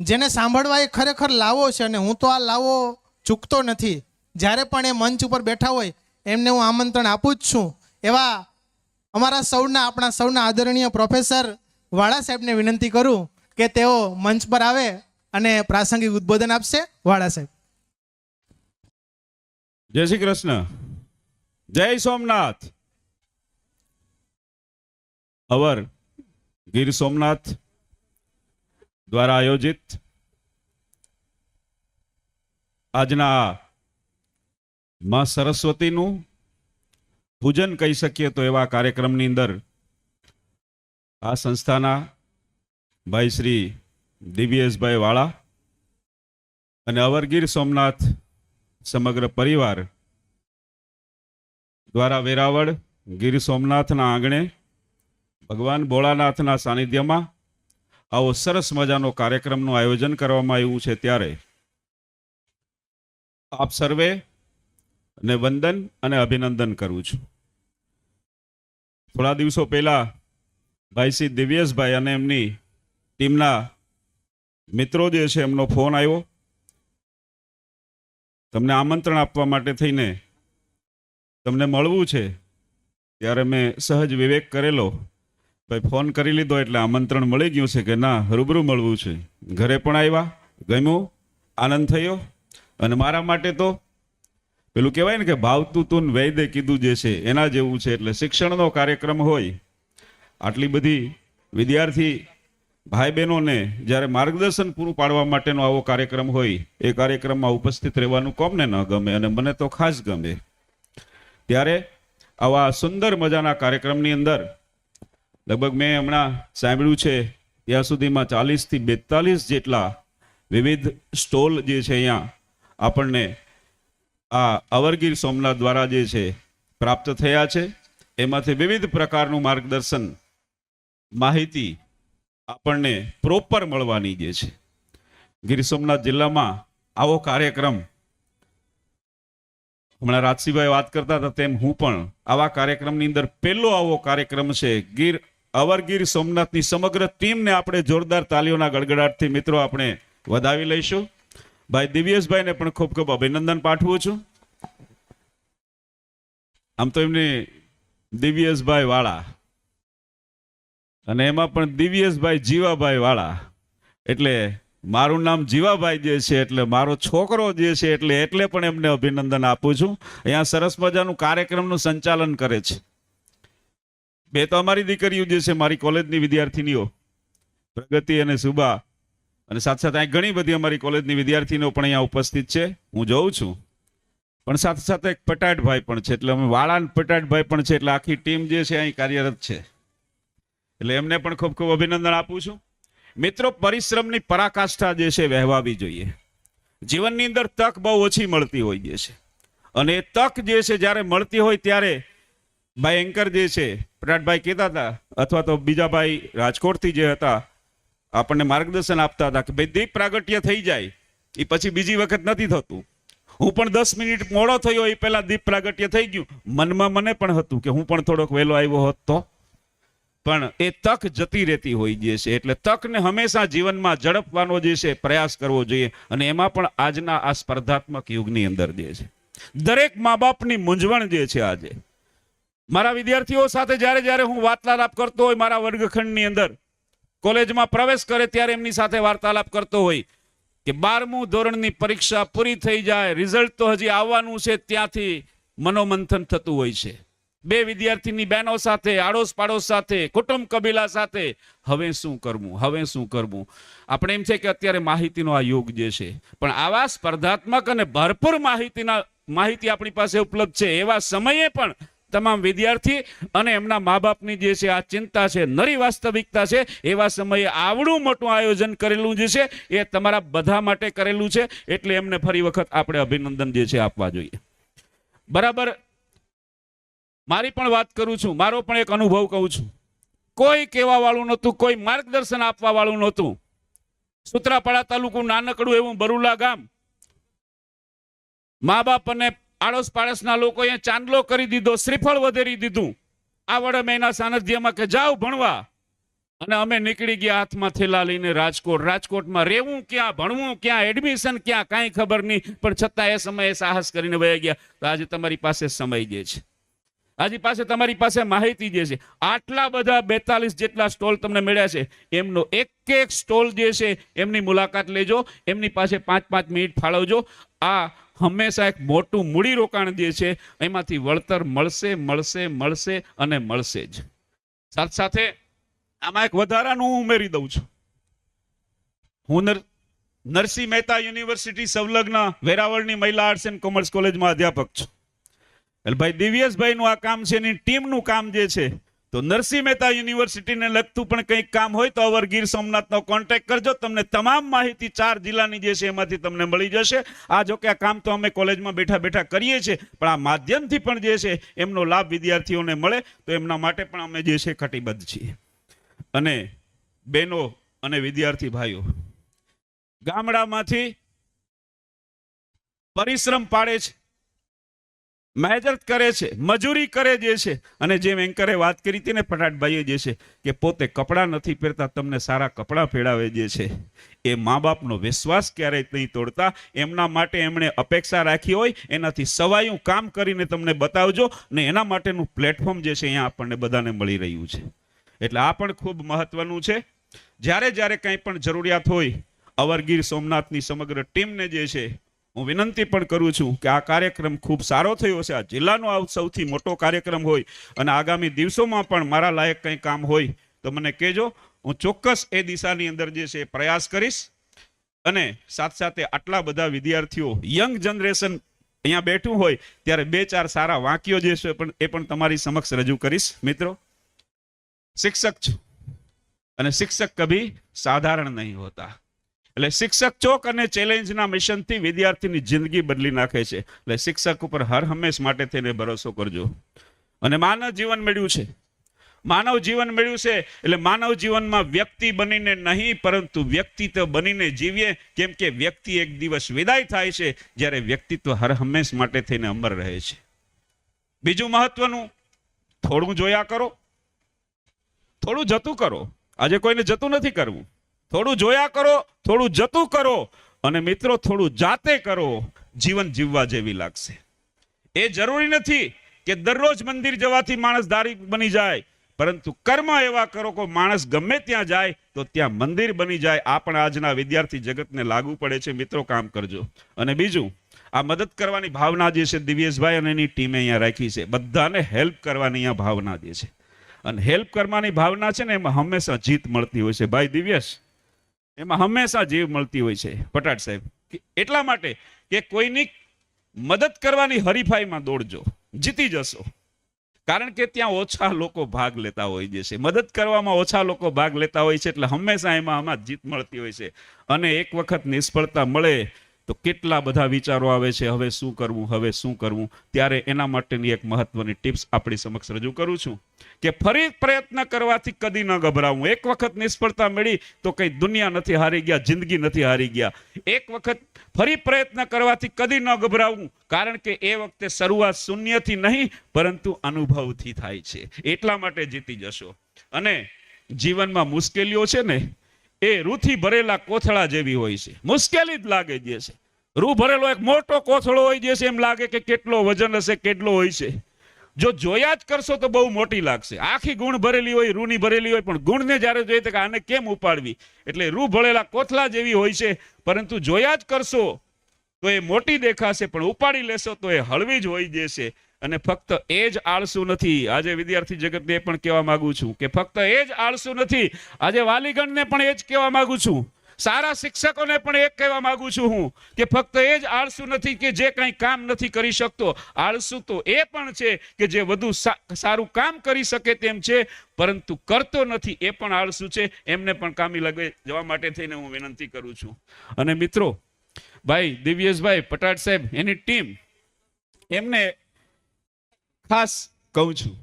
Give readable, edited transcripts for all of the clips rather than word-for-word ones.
જેને સાંભળવા એ ખરેખર લાવો છે, અને હું તો આ લાવો ચૂકતો નથી. જ્યારે પણ એ મંચ ઉપર બેઠા હોય એમને હું આમંત્રણ આપું જ છું. એવા અમારા સૌના, આપણા સૌના આદરણીય પ્રોફેસર વાળા સાહેબને વિનંતી કરું કે તેઓ મંચ પર આવે અને પ્રાસંગિક ઉદ્બોધન આપશે. વાળા સાહેબ. જય શ્રી કૃષ્ણ. જય સોમનાથ. અવર ગીર સોમનાથ દ્વારા આયોજિત આજના માં સરસ્વતીનું પૂજન કહી શકીએ તો એવા કાર્યક્રમની અંદર આ સંસ્થાના ભાઈ શ્રી દિવ્યેશભાઈ વાળા અને અવર ગીર સોમનાથ સમગ્ર પરિવાર દ્વારા વેરાવળ ગીર સોમનાથના આંગણે ભગવાન ભોળાનાથના સાનિધ્યમાં આવો સરસ મજાનો કાર્યક્રમનું આયોજન કરવામાં આવ્યું છે. ત્યારે આપ સર્વે ને વંદન અને અભિનંદન કરું છું. થોડા દિવસો પહેલા ભાઈ શ્રી દિવ્યેશભાઈ અને એમની ટીમના મિત્રો જે છે એમનો ફોન આવ્યો. તમને આમંત્રણ આપવા માટે થઈને તમને મળવું છે. ત્યારે મેં સહજ વિવેક કરેલો, ભાઈ ફોન કરી લીધો એટલે આમંત્રણ મળી ગયું છે કે ના, રૂબરૂ મળવું છે. ઘરે પણ આવ્યા, ગમ્યું, આનંદ થયો. અને મારા માટે તો પેલું કહેવાય ને કે ભાવતું તું વૈદે કીધું જે છે એના જેવું છે. એટલે શિક્ષણનો કાર્યક્રમ હોય, આટલી બધી વિદ્યાર્થી ભાઈ બહેનોને જ્યારે માર્ગદર્શન પૂરું પાડવા માટેનો આવો કાર્યક્રમ હોય, એ કાર્યક્રમમાં ઉપસ્થિત રહેવાનું કોમને ન ગમે, અને મને તો ખાસ ગમે. ત્યારે આવા સુંદર મજાના કાર્યક્રમની અંદર લગભગ મેં હમણાં સાંભળ્યું છે ત્યાં સુધીમાં 40 થી 42 જેટલા વિવિધ સ્ટોલ જે છે અહીંયા આપણને આ અવર ગીર સોમનાથ દ્વારા જે છે પ્રાપ્ત થયા છે. એમાંથી વિવિધ પ્રકારનું માર્ગદર્શન, માહિતી આપણને પ્રોપર મળવાની જે છે. ગીર સોમનાથ જિલ્લામાં આવો કાર્યક્રમ, હમણાં રાજસીભાઈ વાત કરતા હતા તેમ હું પણ આવા કાર્યક્રમની અંદર પહેલો આવો કાર્યક્રમ છે. અવર ગીર સોમનાથની સમગ્ર ટીમને આપણે જોરદાર તાલીઓના ગડગડાટથી મિત્રો આપણે વધાવી લઈશું. ભાઈ દિવ્યેશભાઈને પણ ખૂબ ખૂબ અભિનંદન પાઠવું છું. આમ તો એમને દિવ્યેશભાઈ વાળા, અને એમાં પણ દિવ્યેશભાઈ જીવાભાઈ વાળા, એટલે મારું નામ જીવાભાઈ જે છે એટલે મારો છોકરો જે છે એટલે પણ એમને અભિનંદન આપું છું. અહીંયા સરસ મજાનું કાર્યક્રમનું સંચાલન કરે છે. બે તો અમારી દીકરીઓ જે છે, મારી કોલેજની વિદ્યાર્થીનીઓ પ્રગતિ અને સુબા, અને સાથે સાથે અહીં ઘણી બધી અમારી કોલેજની વિદ્યાર્થીનીઓ પણ અહીંયા ઉપસ્થિત છે, હું જોઉં છું. પણ સાથે સાથે એક પટાટભાઈ પણ છે, એટલે અમે વાળા પટાટભાઈ પણ છે, એટલે આખી ટીમ જે છે અહીં કાર્યરત છે. એટલે એમને પણ ખૂબ ખૂબ અભિનંદન આપું છું. મિત્રો, પરિશ્રમની પરાકાષ્ઠા જે છે વહેવાવી જોઈએ. જીવનની અંદર તક બહુ ઓછી મળતી હોય છે, અને એ તક જે છે જ્યારે મળતી હોય ત્યારે ભાઈ એન્કર જે છે પટાટભાઈ કહેતા હતા, અથવા તો બીજા ભાઈ રાજકોટથી જે હતા આપણને માર્ગદર્શન આપતા હતા કે ભાઈ દીપ પ્રાગટ્ય થઈ જાય એ પછી બીજી વખત નથી થતું. હું પણ 10 મિનિટ મોડો થયો એ પહેલા દીપ પ્રાગટ્ય થઈ ગયું. મનમાં મને પણ હતું કે હું પણ થોડોક વહેલો આવ્યો હોત તો, પણ એ તક જતી રહેતી હોય જે છે. એટલે તકને હંમેશા જીવનમાં ઝડપવાનો જે છે પ્રયાસ કરવો જોઈએ. અને એમાં પણ આજના આ સ્પર્ધાત્મક યુગની અંદર જે છે દરેક મા બાપની મૂંઝવણ જે છે, આજે મારા વિદ્યાર્થીઓ સાથે જ્યારે હું વાર્તાલાપ કરતો હોય, મારા વર્ગખંડની અંદર કોલેજમાં પ્રવેશ કરે ત્યારે એમની સાથે વાર્તાલાપ કરતો હોય કે 12મું ધોરણની પરીક્ષા પૂરી થઈ જાય, રિઝલ્ટ તો હજી આવવાનું છે, ત્યાંથી મનોમંથન થતું હોય છે. બે વિદ્યાર્થીની બહેનો સાથે, આડોશ પાડોશ સાથે, કુટુંબ કબીલા સાથે, હવે શું કરવું, હવે શું કરવું. આપણે એમ છે કે અત્યારે માહિતીનો આ યુગ જે છે, પણ આવા સ્પર્ધાત્મક અને ભરપૂર માહિતી આપણી પાસે ઉપલબ્ધ છે એવા સમયે પણ તમામ વિદ્યાર્થી અને એમના મા બાપની જે છે આ ચિંતા છે, નરી વાસ્તવિકતા છે. એવા સમયે આવડું મોટું આયોજન કરેલું જે છે એ તમારા બધા માટે કરેલું છે. એટલે એમને ફરી વખત આપણે અભિનંદન જે છે આપવા જોઈએ. બરાબર, મારી પણ વાત કરું છું, મારો પણ એક અનુભવ કહું છું. કોઈ કહેવા વાળું નહોતું, કોઈ માર્ગદર્શન આપવા વાળું નહોતું. સૂત્રાપાડા તાલુકુનું નાનકડું એવું બરુલા ગામ, મા બાપ અને આડોશ પાડોશના લોકોએ ચાંદલો કરી દીધો, શ્રીફળ વધેરી દીધું. આવડે મહિના સાનિધ્યમાં કે જાઓ ભણવા. અને અમે નીકળી ગયા હાથમાં થેલા લઈને રાજકોટમાં રહેવું ક્યાં, ભણવું ક્યાં, એડમિશન ક્યાં, કાંઈ ખબર નહીં, પણ છતાં એ સમયે સાહસ કરીને વયા ગયા. તો આજે તમારી પાસે સમય જે છે, આજે તમારી પાસે માહિતી જે છે, આટલા બધા 42 જેટલા સ્ટોલ તમને મળ્યા છે, એમનો એક એક સ્ટોલ જે છે એમની મુલાકાત લેજો, એમની પાસે 5-5 મિનિટ ફાળવજો. આ હંમેશા એક મોટું મૂડી રોકાણ જે છે એમાંથી વળતર મળશે અને મળશે જ. સાથે આમાં એક વધારાનું હું ઉમેરી દઉં છું. હું નરસિંહ મહેતા યુનિવર્સિટી સંલગ્ન વેરાવળની મહિલા આર્ટ્સ એન્ડ કોમર્સ કોલેજમાં અધ્યાપક છું. એટલે ભાઈ દિવ્યેશભાઈનું આ કામ છે, એની ટીમનું કામ જે છે, તો નરસિંહ મહેતા યુનિવર્સિટીને લગતું પણ કંઈક કામ હોય તો અવર ગીર સોમનાથનો કોન્ટેક્ટ કરજો. તમને તમામ માહિતી 4 જિલ્લાની જે છે એમાંથી તમને મળી જશે. આ જો કે આ કામ તો અમે કોલેજમાં બેઠા કરીએ છીએ, પણ આ માધ્યમથી પણ જે છે એમનો લાભ વિદ્યાર્થીઓને મળે તો એમના માટે પણ અમે જે છે કટિબદ્ધ છીએ. અને બહેનો અને વિદ્યાર્થી ભાઈઓ ગામડામાંથી પરિશ્રમ પાડે છે, મહેનત કરે છે, મજૂરી કરે જે છે, અને જેમ એન્કરે વાત કરી હતી ને પટાટભાઈએ જે છે કે પોતે કપડાં નથી પહેરતા, તમને સારા કપડાં પહેરાવે જે છે, એ મા બાપનો વિશ્વાસ ક્યારેય નહીં તોડતા. એમના માટે એમણે અપેક્ષા રાખી હોય એનાથી સવાયું કામ કરીને તમને બતાવજો, ને એના માટેનું પ્લેટફોર્મ જે છે અહીંયા આપણને બધાને મળી રહ્યું છે. એટલે આ પણ ખૂબ મહત્વનું છે. જ્યારે કંઈ પણ જરૂરિયાત હોય અવર ગીર સોમનાથની સમગ્ર ટીમને જે છે હું વિનંતી પણ કરું છું કે આ કાર્યક્રમ ખૂબ સારો થયો છે. આ જિલ્લાનો આ સૌથી મોટો કાર્યક્રમ હોય અને આગામી દિવસોમાં પણ મારા લાયક કંઈ કામ હોય તો મને કહેજો. હું ચોક્કસ એ દિશાની અંદર જે છે પ્રયાસ કરીશ. અને સાથે આટલા બધા વિદ્યાર્થીઓ, યંગ જનરેશન અહીંયા બેઠું હોય ત્યારે 2-4 સારા વાક્યો જે છે એ પણ તમારી સમક્ષ રજૂ કરીશ. મિત્રો, શિક્ષક છું અને શિક્ષક કભી સાધારણ નહીં હોતા. એટલે શિક્ષક ચોક અને ચેલેન્જના મિશનથી વિદ્યાર્થીની જિંદગી બદલી નાખે છે. એટલે શિક્ષક ઉપર હર હંમેશ માટે થઈને ભરોસો કરજો. અને માનવ જીવન મળ્યું છે એટલે માનવ જીવનમાં વ્યક્તિ બનીને નહીં પરંતુ વ્યક્તિત્વ બનીને જીવીએ. કેમ કે વ્યક્તિ એક દિવસ વિદાય થાય છે, જ્યારે વ્યક્તિત્વ હર હંમેશ માટે થઈને અમર રહે છે. બીજું મહત્વનું, થોડું જોયા કરો, થોડું જતું કરો. આજે કોઈને જતું નથી કરવું. થોડું જોયા કરો, થોડું જતું કરો, અને મિત્રો થોડું જાતે કરો. જીવન જીવવા જેવી લાગશે. એ જરૂરી નથી કે દરરોજ મંદિર જવાથી માણસ ધાર્મિક બની જાય, પરંતુ કર્મ એવા કરો કે માણસ ગમે ત્યાં જાય તો ત્યાં મંદિર બની જાય. આ પણ આજના વિદ્યાર્થી જગતને લાગુ પડે છે. મિત્રો, કામ કરજો. અને બીજું, આ મદદ કરવાની ભાવના જે છે દિવ્યેશભાઈ અને એની ટીમે અહીંયા રાખી છે. બધાને હેલ્પ કરવાની અહીંયા ભાવના જે છે, અને હેલ્પ કરવાની ભાવના છે ને એમાં હંમેશા જીત મળતી હોય છે. ભાઈ દિવ્યેશ, એમાં હંમેશા જીવ મળતી હોય છે પટાટ સાહેબ. એટલા માટે કે કોઈની મદદ કરવાની હરીફાઈમાં દોડજો, જીતી જશો. કારણ કે ત્યાં ઓછા લોકો ભાગ લેતા હોય છે, મદદ કરવામાં ઓછા લોકો ભાગ લેતા હોય છે. એટલે હંમેશા એમાં જીત મળતી હોય છે. અને એક વખત નિષ્ફળતા મળે તો કેટલા બધા વિચારો આવે છે, હવે શું કરવું. ત્યારે એના માટેની એક મહત્વની ટિપ્સ આપણી સમક્ષ રજૂ કરું છું કે ફરી પ્રયત્ન કરવાથી કદી ન ગભરાવું. એક વખત નિષ્ફળતા મળી તો કઈ દુનિયા નથી હારી ગયા, જિંદગી નથી હારી ગયા. એક વખત ફરી પ્રયત્ન કરવાથી કદી ન ગભરાવું, કારણ કે એ વખતે શરૂઆત શૂન્યથી નહીં પરંતુ અનુભવથી થાય છે. એટલા માટે જીતી જશો. અને જીવનમાં મુશ્કેલીઓ છે ને એ રૂથી ભરેલા કોથળા જેવી હોય છે. મુશ્કેલી જ લાગે જે છે. રૂ ભરેલો એક મોટો કોથળો હોય જે છે, એમ લાગે કે કેટલો વજન હશે, કેટલો હોય છે. જો જોયા જ કરશો તો બહુ મોટી લાગશે. આખી ગુણ ભરેલી હોય, રૂની ભરેલી હોય, પણ ગુણને જ્યારે જોઈએ તો આને કેમ ઉપાડવી. એટલે રૂ ભરેલા કોથળા જેવી હોય છે, પરંતુ જોયા જ કરશો તો એ મોટી દેખાશે, પણ ઉપાડી લેશો તો એ હળવી જ હોય જશે. અને ફક્ત એ જ આળસુ નથી. આજે વિદ્યાર્થી જગતને પણ કહેવા માંગુ છું કે ફક્ત એ જ આળસુ નથી. આજે વાલીગણને પણ એ જ કહેવા માંગુ છું. સારા શિક્ષકોને પણ એક કહેવા માંગુ છું હું કે ફક્ત એ જ આળસુ નથી કે જે કંઈ કામ નથી કરી શકતો. આળસુ તો એ પણ છે કે જે વધુ સારું કામ કરી શકે તેમ છે, પરંતુ કરતો નથી, એ પણ આળસુ છે. એમને પણ કામી લાગે જવા માટે થઈને હું વિનંતી કરું છું. અને મિત્રો, ભાઈ દિવ્યેશભાઈ પટાટ સાહેબ, એની ટીમ, એમને ખાસ કહું છું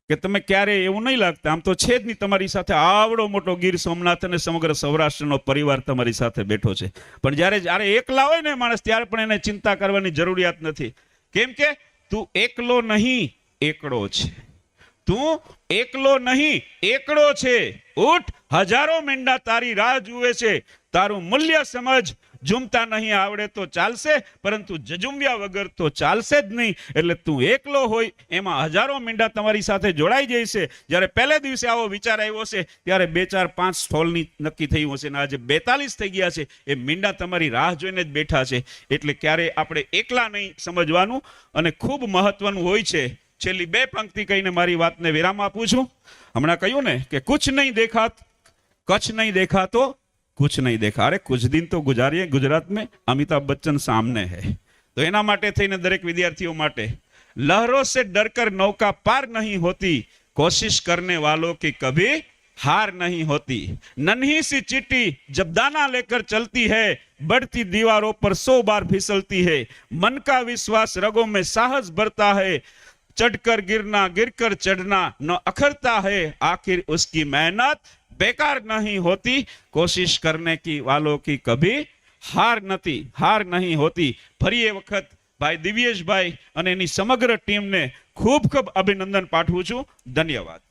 કે તમે ક્યારેય એવું નહીં લાગતા, આમ તો છે જ નહીં, તમારી સાથે આવડો મોટો ગીર સોમનાથ અને સમગ્ર સૌરાષ્ટ્રનો પરિવાર તમારી સાથે બેઠો છે. પણ જ્યારે એકલા હોય ને માણસ, ત્યારે પણ એને ચિંતા કરવાની જરૂરિયાત નથી. કેમ કે તું એકલો નહીં, એકડો છે. તું એકલો નહીં, એકડો છે. ઉઠ, હજારો મેંઢા તારી રાહ જુએ છે. તારું મૂલ્ય સમજ. ઝૂમતા નહીં આવડે તો ચાલશે, પરંતુ જજુમ્યા વગર તો ચાલશે જ નહીં. એટલે તું એકલો હોય એમાં હજારો મેંઢા તમારી સાથે જોડાઈ જાય છે. જ્યારે પહેલે દિવસે આવો વિચાર આવ્યો છે ત્યારે 2 4 5 સ્ટોલની નક્કી થયું હશે, ને આજે 42 થઈ ગયા છે. એ મેંઢા તમારી રાહ જોઈને જ બેઠા છે. એટલે ક્યારે આપણે એકલા નહીં સમજવાનું. અને ખૂબ મહત્વનું હોય છે. છેલ્લી 2 પંક્તિ કહીને મારી વાતને વિરામ આપું છું. હમણાં કહ્યું ને કે કુછ નહીં દેખા, કચ્છ નહીં દેખા તો कुछ नहीं देखा. अरे कुछ दिन तो गुजारिए गुजरात में, अमिताभ बच्चन सामने है. तो एना माटे थईने दरेक विद्यार्थियों माटे, लहरों से डरकर नौका पार नहीं होती, कोशिश करने वालों की कभी हार नहीं होती. नन्ही सी चींटी जब दाना लेकर चलती है, बढ़ती दीवारों पर 100 बार फिसलती है. मन का विश्वास रगों में साहस भरता है, चढ़कर गिरना गिरकर चढ़ना न अखरता है. आखिर उसकी मेहनत बेकार नहीं होती, कोशिश करने की वालों की कभी हार नहीं होती. ફરી એ વખત ભાઈ દિવ્યેશભાઈ અને એની સમગ્ર ટીમને ખૂબ ખૂબ અભિનંદન પાઠવું છું. ધન્યવાદ.